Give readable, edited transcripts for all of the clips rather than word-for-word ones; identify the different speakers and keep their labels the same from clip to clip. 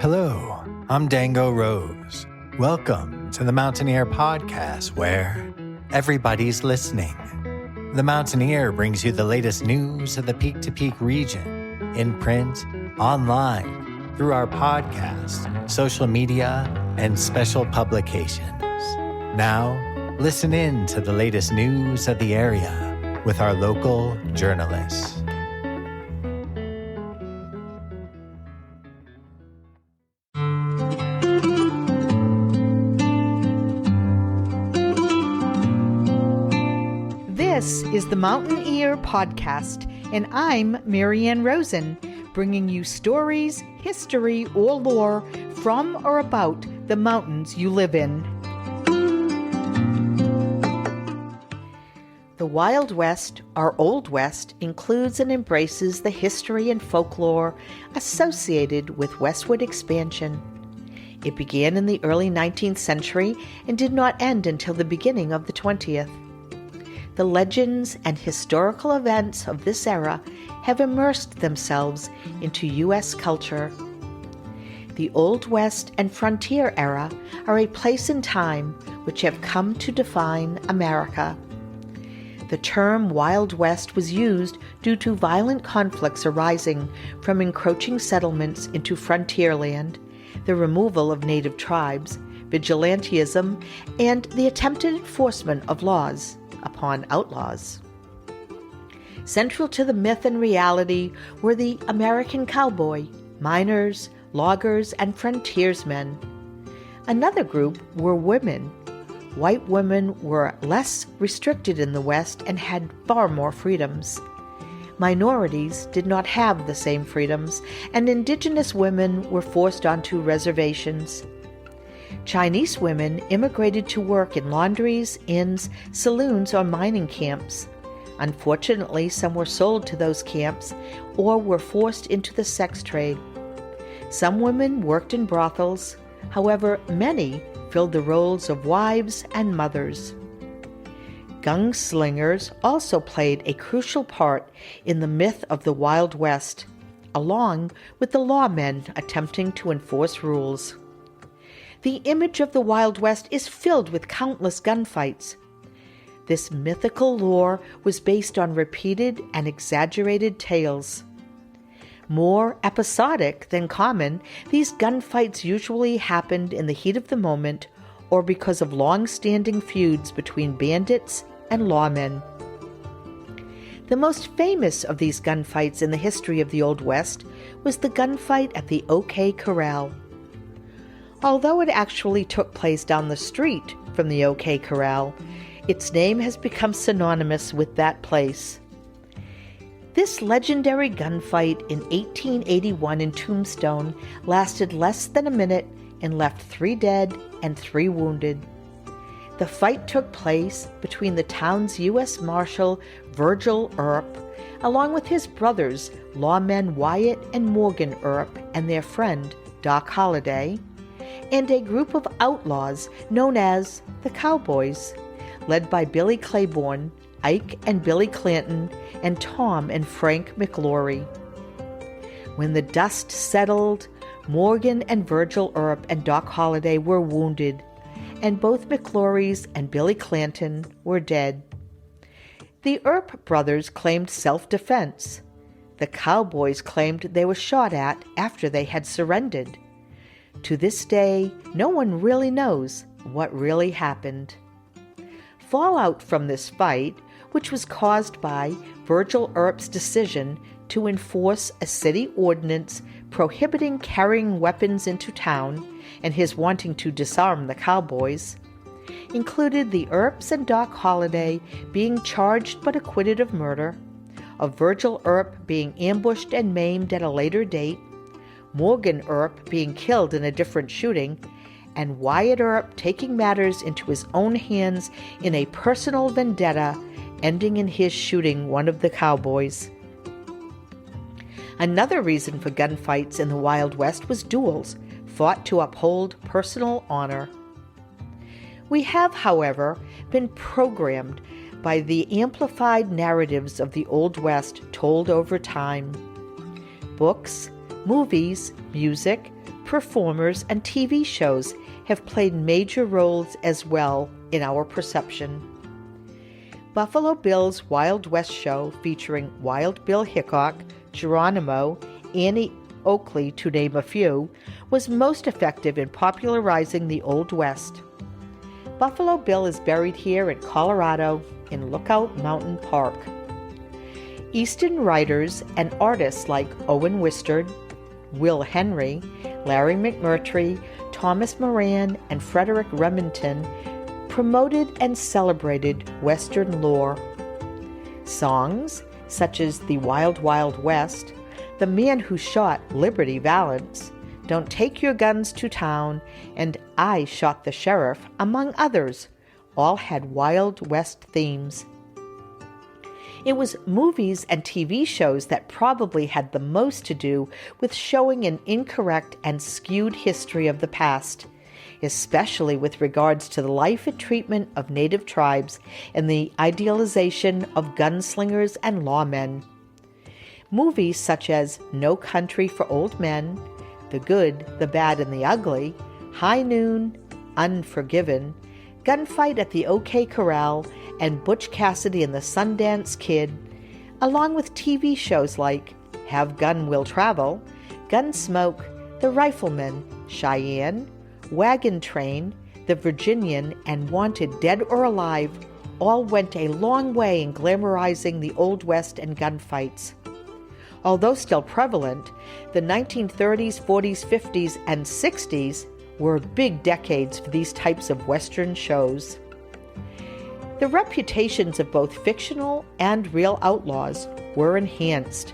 Speaker 1: Hello, I'm Dango Rose. Welcome to the Mountaineer Podcast, where everybody's listening. The Mountaineer brings you the latest news of the Peak-to-Peak region, in print, online, through our podcast, social media, and special publications. Now, listen in to the latest news of the area with our local journalists.
Speaker 2: This is the Mountaineer Podcast, and I'm Marianne Rosen, bringing you stories, history, or lore from or about the mountains you live in. The Wild West, or Old West, includes and embraces the history and folklore associated with westward expansion. It began in the early 19th century and did not end until the beginning of the 20th. The legends and historical events of this era have immersed themselves into U.S. culture. The Old West and Frontier era are a place and time which have come to define America. The term Wild West was used due to violent conflicts arising from encroaching settlements into frontier land, the removal of native tribes, vigilantism, and the attempted enforcement of laws upon outlaws. Central to the myth and reality were the American cowboy, miners, loggers, and frontiersmen. Another group were women. White women were less restricted in the West and had far more freedoms. Minorities did not have the same freedoms, and indigenous women were forced onto reservations. Chinese women immigrated to work in laundries, inns, saloons, or mining camps. Unfortunately, some were sold to those camps or were forced into the sex trade. Some women worked in brothels. However, many filled the roles of wives and mothers. Gunslingers also played a crucial part in the myth of the Wild West, along with the lawmen attempting to enforce rules. The image of the Wild West is filled with countless gunfights. This mythical lore was based on repeated and exaggerated tales. More episodic than common, these gunfights usually happened in the heat of the moment or because of long-standing feuds between bandits and lawmen. The most famous of these gunfights in the history of the Old West was the gunfight at the OK Corral. Although it actually took place down the street from the OK Corral, its name has become synonymous with that place. This legendary gunfight in 1881 in Tombstone lasted less than a minute and left 3 dead and 3 wounded. The fight took place between the town's U.S. Marshal Virgil Earp, along with his brothers Lawmen Wyatt and Morgan Earp and their friend Doc Holliday, and a group of outlaws known as the Cowboys, led by Billy Claiborne, Ike and Billy Clanton, and Tom and Frank McLaury. When the dust settled, Morgan and Virgil Earp and Doc Holliday were wounded, and both McLaurys and Billy Clanton were dead. The Earp brothers claimed self-defense. The Cowboys claimed they were shot at after they had surrendered. To this day, no one really knows what really happened. Fallout from this fight, which was caused by Virgil Earp's decision to enforce a city ordinance prohibiting carrying weapons into town and his wanting to disarm the Cowboys, included the Earps and Doc Holliday being charged but acquitted of murder, of Virgil Earp being ambushed and maimed at a later date, Morgan Earp being killed in a different shooting, and Wyatt Earp taking matters into his own hands in a personal vendetta, ending in his shooting one of the Cowboys. Another reason for gunfights in the Wild West was duels, fought to uphold personal honor. We have, however, been programmed by the amplified narratives of the Old West told over time. Books, movies, music, performers, and TV shows have played major roles as well in our perception. Buffalo Bill's Wild West show, featuring Wild Bill Hickok, Geronimo, Annie Oakley, to name a few, was most effective in popularizing the Old West. Buffalo Bill is buried here in Colorado in Lookout Mountain Park. Eastern writers and artists like Owen Wister, Will Henry, Larry McMurtry, Thomas Moran, and Frederick Remington promoted and celebrated Western lore. Songs such as The Wild Wild West, The Man Who Shot Liberty Valance, Don't Take Your Guns to Town, and I Shot the Sheriff, among others, all had Wild West themes. It was movies and TV shows that probably had the most to do with showing an incorrect and skewed history of the past, especially with regards to the life and treatment of native tribes and the idealization of gunslingers and lawmen. Movies such as No Country for Old Men, The Good, the Bad, and the Ugly, High Noon, Unforgiven, Gunfight at the OK Corral, and Butch Cassidy and the Sundance Kid, along with TV shows like Have Gun Will Travel, Gunsmoke, The Rifleman, Cheyenne, Wagon Train, The Virginian, and Wanted Dead or Alive all went a long way in glamorizing the Old West and gunfights. Although still prevalent, the 1930s, 40s, 50s, and 60s were big decades for these types of Western shows. The reputations of both fictional and real outlaws were enhanced.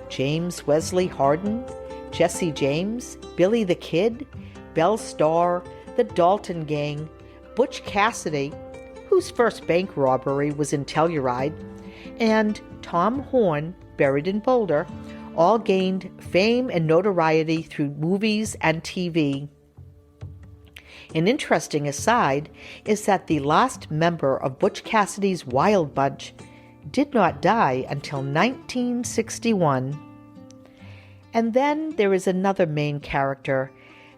Speaker 2: James Wesley Hardin, Jesse James, Billy the Kid, Belle Starr, the Dalton Gang, Butch Cassidy, whose first bank robbery was in Telluride, and Tom Horn, buried in Boulder, all gained fame and notoriety through movies and TV. An interesting aside is that the last member of Butch Cassidy's Wild Bunch did not die until 1961. And then there is another main character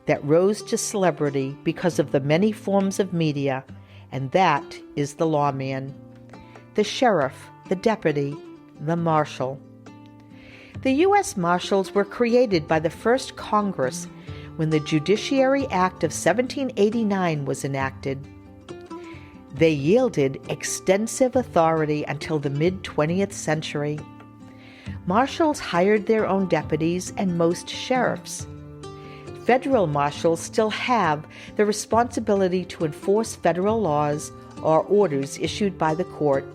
Speaker 2: that rose to celebrity because of the many forms of media, and that is the lawman, the sheriff, the deputy, the marshal. The U.S. Marshals were created by the first Congress when the Judiciary Act of 1789 was enacted. They yielded extensive authority until the mid-20th century. Marshals hired their own deputies and most sheriffs. Federal marshals still have the responsibility to enforce federal laws or orders issued by the court.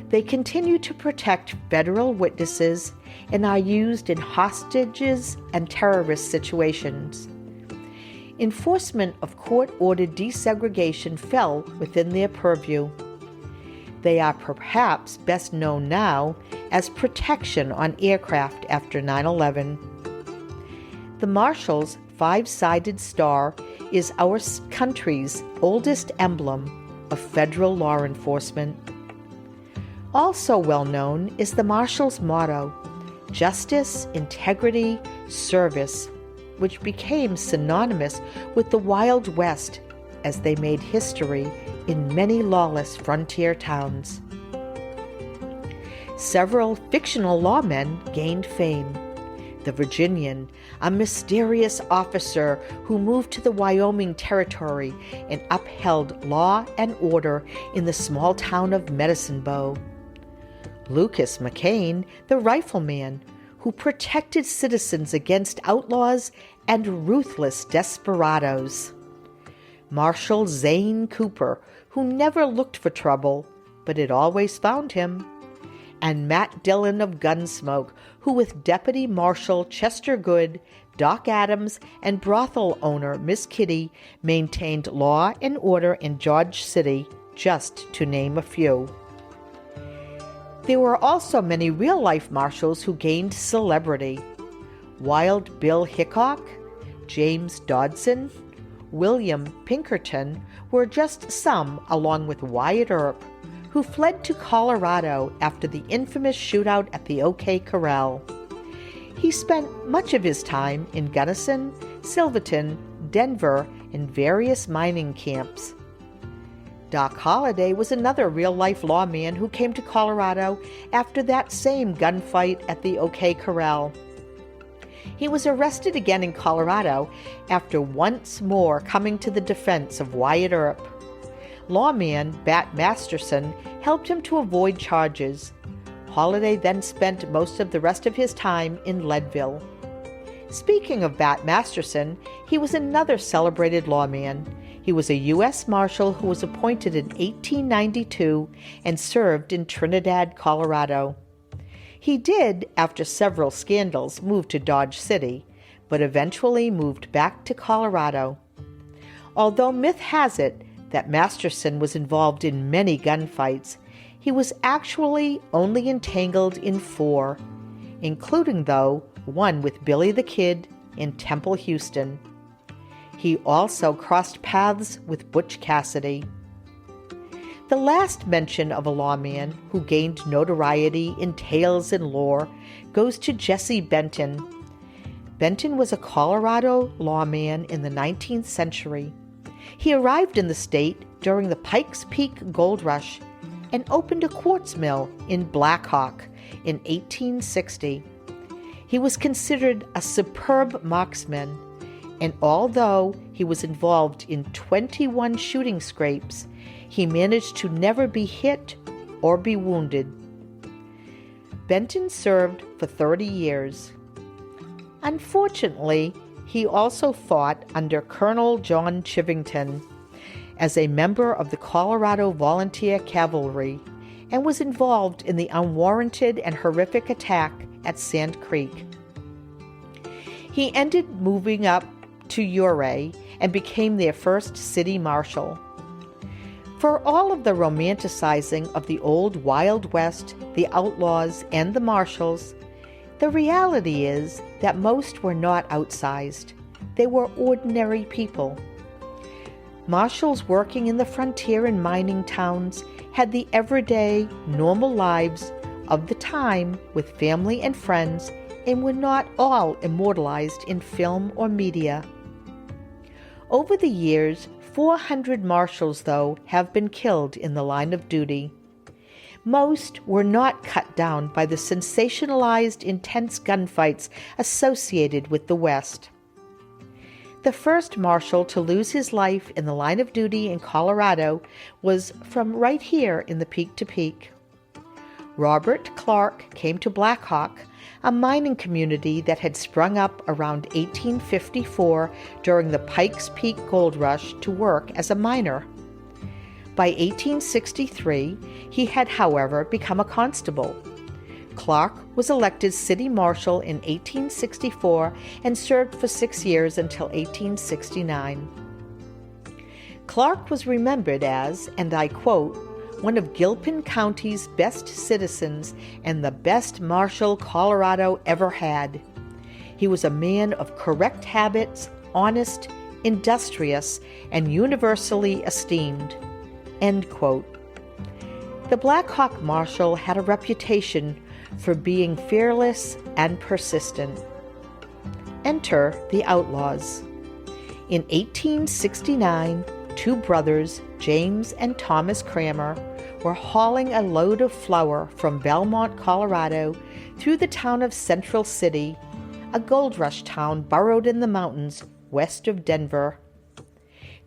Speaker 2: They continue to protect federal witnesses and are used in hostages and terrorist situations. Enforcement of court-ordered desegregation fell within their purview. They are perhaps best known now as protection on aircraft after 9/11. The Marshal's five-sided star is our country's oldest emblem of federal law enforcement. Also well known is the Marshal's motto, Justice, Integrity, Service, which became synonymous with the Wild West as they made history in many lawless frontier towns. Several fictional lawmen gained fame. The Virginian, a mysterious officer who moved to the Wyoming Territory and upheld law and order in the small town of Medicine Bow. Lucas McCain, the rifleman, who protected citizens against outlaws and ruthless desperados. Marshal Zane Cooper, who never looked for trouble, but it always found him. And Matt Dillon of Gunsmoke, who with Deputy Marshal Chester Good, Doc Adams, and brothel owner Miss Kitty maintained law and order in Dodge City, just to name a few. There were also many real-life marshals who gained celebrity. Wild Bill Hickok, James Dodson, William Pinkerton were just some, along with Wyatt Earp, who fled to Colorado after the infamous shootout at the OK Corral. He spent much of his time in Gunnison, Silverton, Denver, and various mining camps. Doc Holliday was another real-life lawman who came to Colorado after that same gunfight at the OK Corral. He was arrested again in Colorado after once more coming to the defense of Wyatt Earp. Lawman Bat Masterson helped him to avoid charges. Holliday then spent most of the rest of his time in Leadville. Speaking of Bat Masterson, he was another celebrated lawman. He was a U.S. Marshal who was appointed in 1892 and served in Trinidad, Colorado. He did, after several scandals, move to Dodge City, but eventually moved back to Colorado. Although myth has it that Masterson was involved in many gunfights, he was actually only entangled in 4, including, though, one with Billy the Kid in Temple, Houston. He also crossed paths with Butch Cassidy. The last mention of a lawman who gained notoriety in tales and lore goes to Jesse Benton. Benton was a Colorado lawman in the 19th century. He arrived in the state during the Pikes Peak Gold Rush and opened a quartz mill in Black Hawk in 1860. He was considered a superb marksman, and although he was involved in 21 shooting scrapes, he managed to never be hit or be wounded. Benton served for 30 years. Unfortunately, he also fought under Colonel John Chivington as a member of the Colorado Volunteer Cavalry and was involved in the unwarranted and horrific attack at Sand Creek. He ended moving up to Ouray and became their first city marshal. For all of the romanticizing of the old Wild West, the Outlaws, and the Marshals, the reality is that most were not outsized. They were ordinary people. Marshals working in the frontier and mining towns had the everyday, normal lives of the time with family and friends and were not all immortalized in film or media. Over the years, 400 marshals, though, have been killed in the line of duty. Most were not cut down by the sensationalized, intense gunfights associated with the West. The first marshal to lose his life in the line of duty in Colorado was from right here in the Peak to Peak. Robert Clark came to Black Hawk, a mining community that had sprung up around 1854 during the Pikes Peak Gold Rush, to work as a miner. By 1863, he had, however, become a constable. Clark was elected city marshal in 1864 and served for 6 years until 1869. Clark was remembered as, and I quote, one of Gilpin County's best citizens and the best marshal Colorado ever had. He was a man of correct habits, honest, industrious, and universally esteemed. End quote. The Black Hawk Marshal had a reputation for being fearless and persistent. Enter the Outlaws. In 1869, 2 brothers, James and Thomas Kramer, were hauling a load of flour from Belmont, Colorado, through the town of Central City, a gold rush town burrowed in the mountains west of Denver.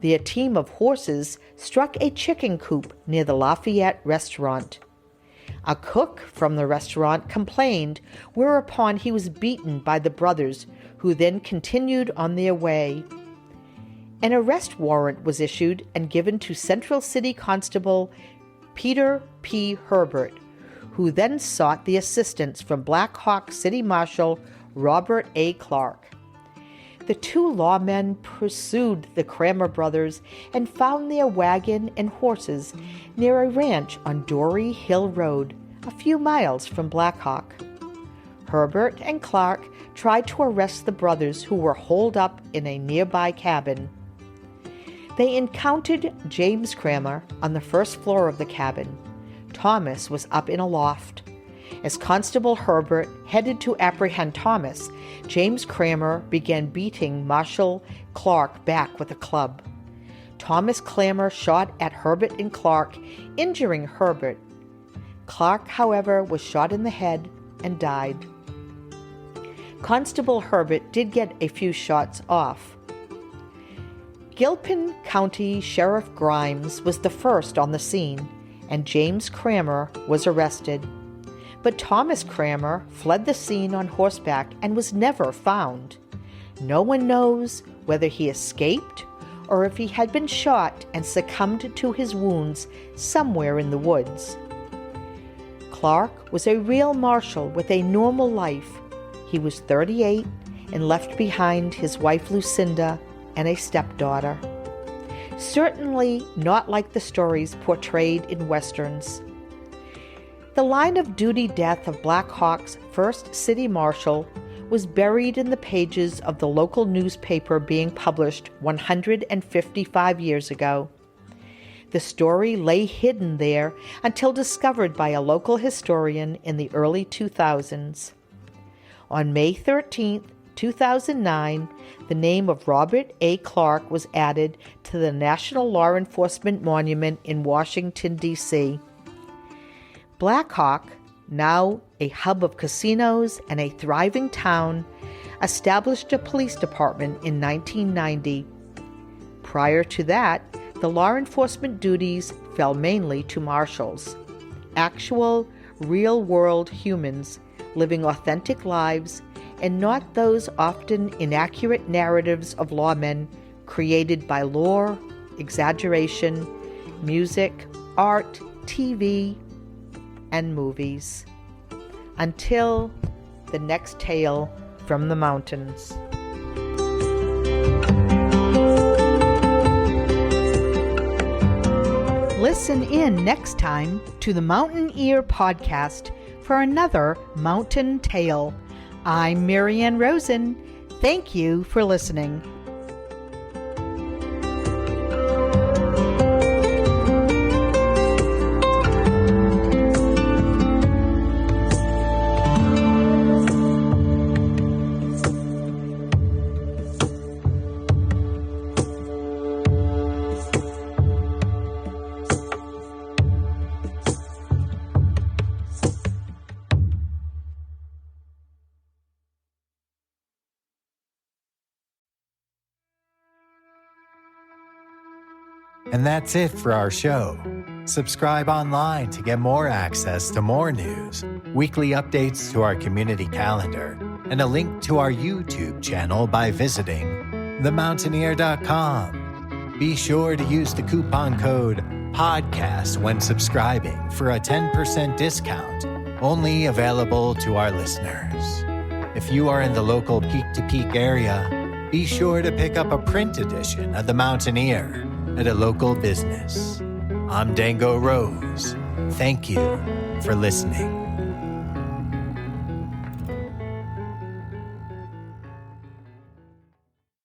Speaker 2: Their team of horses struck a chicken coop near the Lafayette restaurant. A cook from the restaurant complained, whereupon he was beaten by the brothers, who then continued on their way. An arrest warrant was issued and given to Central City Constable Peter P. Herbert, who then sought the assistance from Black Hawk City Marshal Robert A. Clark. The 2 lawmen pursued the Kramer brothers and found their wagon and horses near a ranch on Dory Hill Road, a few miles from Black Hawk. Herbert and Clark tried to arrest the brothers, who were holed up in a nearby cabin. They encountered James Kramer on the first floor of the cabin. Thomas was up in a loft. As Constable Herbert headed to apprehend Thomas, James Cramer began beating Marshal Clark back with a club. Thomas Cramer shot at Herbert and Clark, injuring Herbert. Clark, however, was shot in the head and died. Constable Herbert did get a few shots off. Gilpin County Sheriff Grimes was the first on the scene, and James Cramer was arrested. But Thomas Cramer fled the scene on horseback and was never found. No one knows whether he escaped or if he had been shot and succumbed to his wounds somewhere in the woods. Clark was a real marshal with a normal life. He was 38 and left behind his wife Lucinda and a stepdaughter. Certainly not like the stories portrayed in westerns. The line of duty death of Black Hawk's first city marshal was buried in the pages of the local newspaper being published 155 years ago. The story lay hidden there until discovered by a local historian in the early 2000s. On May 13, 2009, the name of Robert A. Clark was added to the National Law Enforcement Monument in Washington, D.C. Black Hawk, now a hub of casinos and a thriving town, established a police department in 1990. Prior to that, the law enforcement duties fell mainly to marshals, actual, real-world humans living authentic lives and not those often inaccurate narratives of lawmen created by lore, exaggeration, music, art, TV, and movies. Until the next tale from the mountains. Listen in next time to the Mountain Ear Podcast for another mountain tale. I'm Marianne Rosen. Thank you for listening.
Speaker 1: And that's it for our show. Subscribe online to get more access to more news, weekly updates to our community calendar, and a link to our YouTube channel by visiting themountaineer.com. Be sure to use the coupon code PODCAST when subscribing for a 10% discount, only available to our listeners. If you are in the local Peak to Peak area, be sure to pick up a print edition of The Mountaineer at a local business. I'm Dango Rose. Thank you for listening.